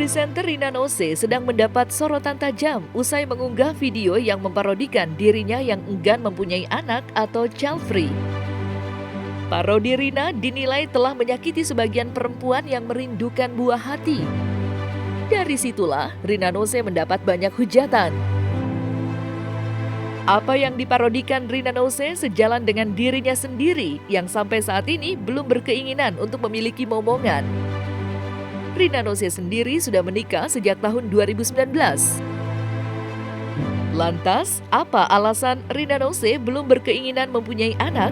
Presenter Rina Nose sedang mendapat sorotan tajam usai mengunggah video yang memparodikan dirinya yang enggan mempunyai anak atau child free. Parodi Rina dinilai telah menyakiti sebagian perempuan yang merindukan buah hati. Dari situlah Rina Nose mendapat banyak hujatan. Apa yang diparodikan Rina Nose sejalan dengan dirinya sendiri yang sampai saat ini belum berkeinginan untuk memiliki momongan. Rina Nose sendiri sudah menikah sejak tahun 2019. Lantas, apa alasan Rina Nose belum berkeinginan mempunyai anak?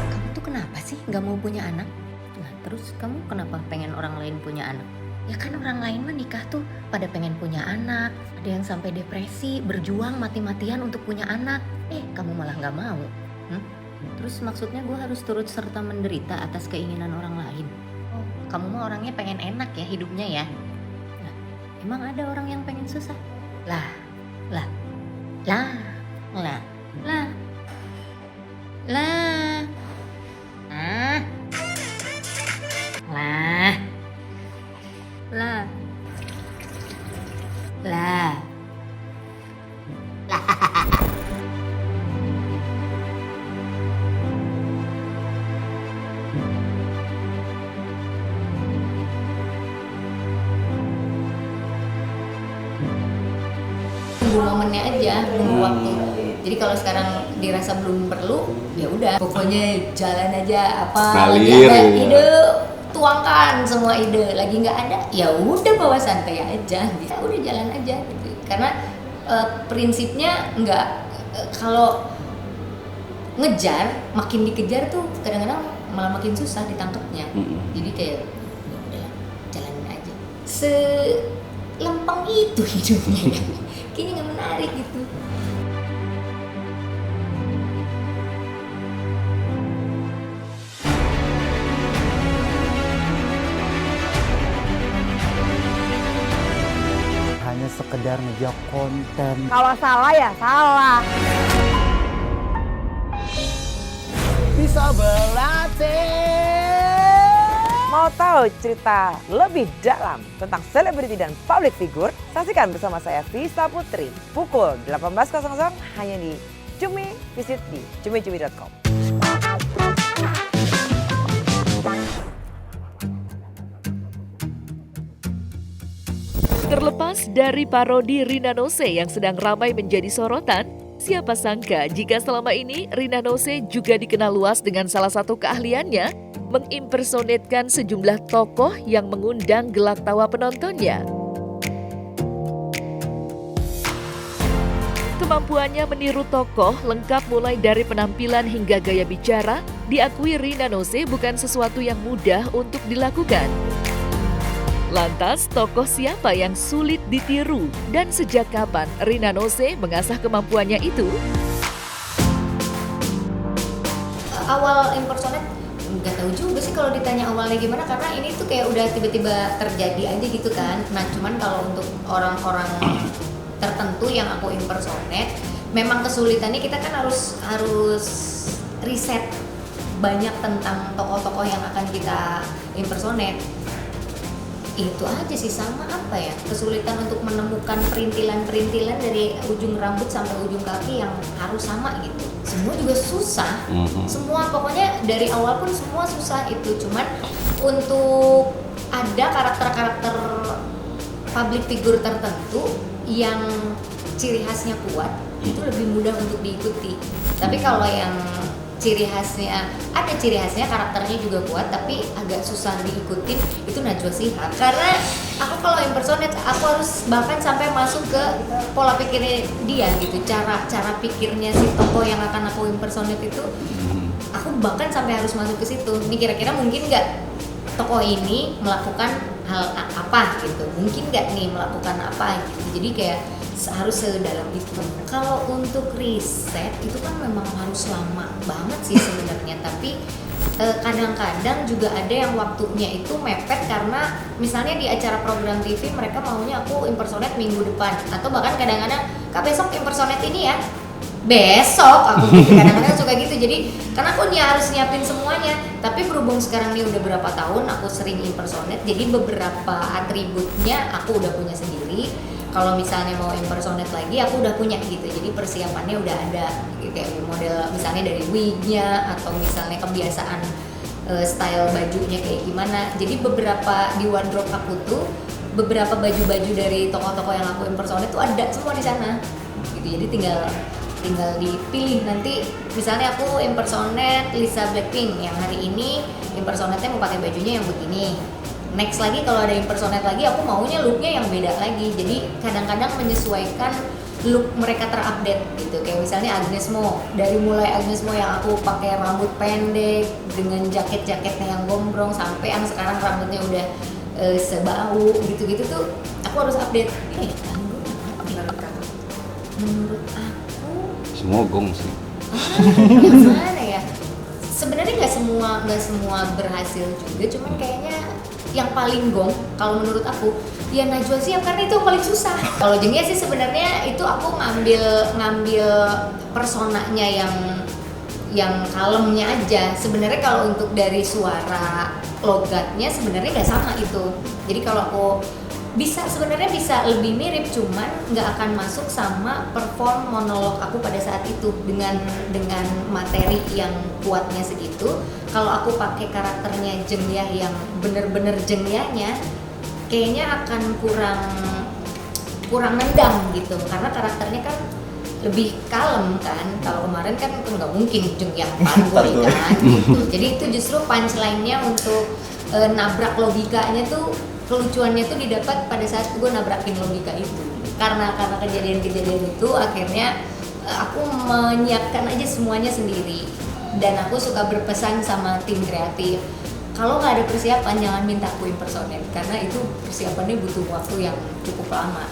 Kamu tuh kenapa sih nggak mau punya anak? Nah, terus kamu kenapa pengen orang lain punya anak? Ya kan orang lain mah nikah tuh pada pengen punya anak. Ada yang sampai depresi, berjuang mati-matian untuk punya anak. Kamu malah nggak mau. Terus maksudnya gue harus turut serta menderita atas keinginan orang lain? Oh, kamu mah orangnya pengen enak ya hidupnya ya? Nah, emang ada orang yang pengen susah? Lah. Tunggu momennya aja, nunggu waktu. Jadi kalau sekarang dirasa belum perlu, ya udah. Pokoknya jalan aja apa. Lagi ada ide, tuangkan semua ide. Lagi nggak ada, ya udah bawa santai aja. Gitu. Udah jalan aja. Gitu. Karena prinsipnya nggak kalau ngejar, makin dikejar tuh kadang-kadang malah makin susah ditangkapnya. Jadi kayak ya udahlah, jalanin aja. Selempeng itu hidupnya. Kayaknya nggak menarik gitu. Hanya sekedar ngejar konten. Kalau salah ya salah. Bisa berlatih. Mau tahu cerita lebih dalam tentang selebriti dan public figure? Saksikan bersama saya Vista Putri pukul 18.00 hanya di Cumi. Visit di cumi-cumi.com. Terlepas dari parodi Rina Nose yang sedang ramai menjadi sorotan, siapa sangka jika selama ini Rina Nose juga dikenal luas dengan salah satu keahliannya mengimpersonatkan sejumlah tokoh yang mengundang gelak tawa penontonnya. Kemampuannya meniru tokoh lengkap mulai dari penampilan hingga gaya bicara, diakui Rina Nose bukan sesuatu yang mudah untuk dilakukan. Lantas, tokoh siapa yang sulit ditiru dan sejak kapan Rina Nose mengasah kemampuannya itu? Awal impersonate nggak tahu juga sih kalau ditanya awalnya gimana, karena ini tuh kayak udah tiba-tiba terjadi aja gitu kan. Nah cuman kalau untuk orang-orang tertentu yang aku impersonate, memang kesulitannya kita kan harus riset banyak tentang tokoh-tokoh yang akan kita impersonate. Itu aja sih, sama apa ya, kesulitan untuk menemukan perintilan-perintilan dari ujung rambut sampai ujung kaki yang harus sama gitu. Semua juga susah, semua pokoknya dari awal pun semua susah itu. Cuman untuk ada karakter-karakter public figure tertentu yang ciri khasnya kuat, itu lebih mudah untuk diikuti. Tapi kalau yang ciri khasnya karakternya juga kuat tapi agak susah diikutin, itu Najwa Shihab. Karena aku kalau impersonate aku harus bahkan sampai masuk ke pola pikirnya dia gitu, cara pikirnya si tokoh yang akan aku impersonate itu, aku bahkan sampai harus masuk ke situ. Ini kira-kira mungkin nggak tokoh ini melakukan hal apa gitu, mungkin nggak nih melakukan apa gitu. Jadi kayak harus sedalam itu. Kalau untuk riset itu kan memang harus lama banget sih sebenarnya, tapi kadang-kadang juga ada yang waktunya itu mepet karena misalnya di acara program TV mereka maunya aku impersonate minggu depan, atau bahkan kadang-kadang Kak besok impersonate ini ya, besok aku gitu. Kadang-kadang suka gitu. Jadi karena aku harus nyiapin semuanya. Tapi berhubung sekarang nih udah berapa tahun aku sering impersonate, jadi beberapa atributnya aku udah punya sendiri. Kalau misalnya mau impersonate lagi aku udah punya gitu. Jadi persiapannya udah ada gitu, kayak model misalnya dari wignya atau misalnya kebiasaan style bajunya kayak gimana. Jadi beberapa di wardrobe aku tuh beberapa baju-baju dari tokoh-tokoh yang aku impersonate tuh ada semua di sana. Gitu. Jadi tinggal dipilih nanti. Misalnya aku impersonate Lisa Blackpink yang hari ini impersonate-nya mau pakai bajunya yang begini. Next lagi kalau ada impersonate lagi aku maunya looknya yang beda lagi. Jadi kadang-kadang menyesuaikan look mereka terupdate gitu. Kayak misalnya Agnes Mo, dari mulai Agnes Mo yang aku pakai rambut pendek dengan jaket-jaketnya yang gombrong sampai yang sekarang rambutnya udah sebau gitu-gitu tuh aku harus update. Ini ganggu menurut kamu? Menurut aku Semua gong sih. yang mana ya? Sebenarnya nggak semua berhasil juga, cuman kayaknya yang paling gong kalau menurut aku ya Najwa Shihab karena itu yang paling susah. Kalau Jengya sih sebenarnya itu aku ngambil personanya yang kalemnya aja. Sebenarnya kalau untuk dari suara logatnya sebenarnya nggak sama itu. Jadi kalau aku sebenarnya bisa lebih mirip, cuman nggak akan masuk sama perform monolog aku pada saat itu dengan materi yang kuatnya segitu. Kalau aku pakai karakternya Jengyah yang bener-bener Jengyahnya, kayaknya akan kurang nendang gitu, karena karakternya kan lebih kalem kan. Kalau kemarin kan nggak mungkin Jengyah panggul kan gitu. Jadi itu justru punchline-nya untuk nabrak logikanya tuh, kelucuannya tuh didapat pada saat gue nabrakin logika itu. Karena kejadian-kejadian itu akhirnya aku menyiapkan aja semuanya sendiri. Dan aku suka berpesan sama tim kreatif, kalau nggak ada persiapan jangan minta aku impersonate, karena itu persiapannya butuh waktu yang cukup lama.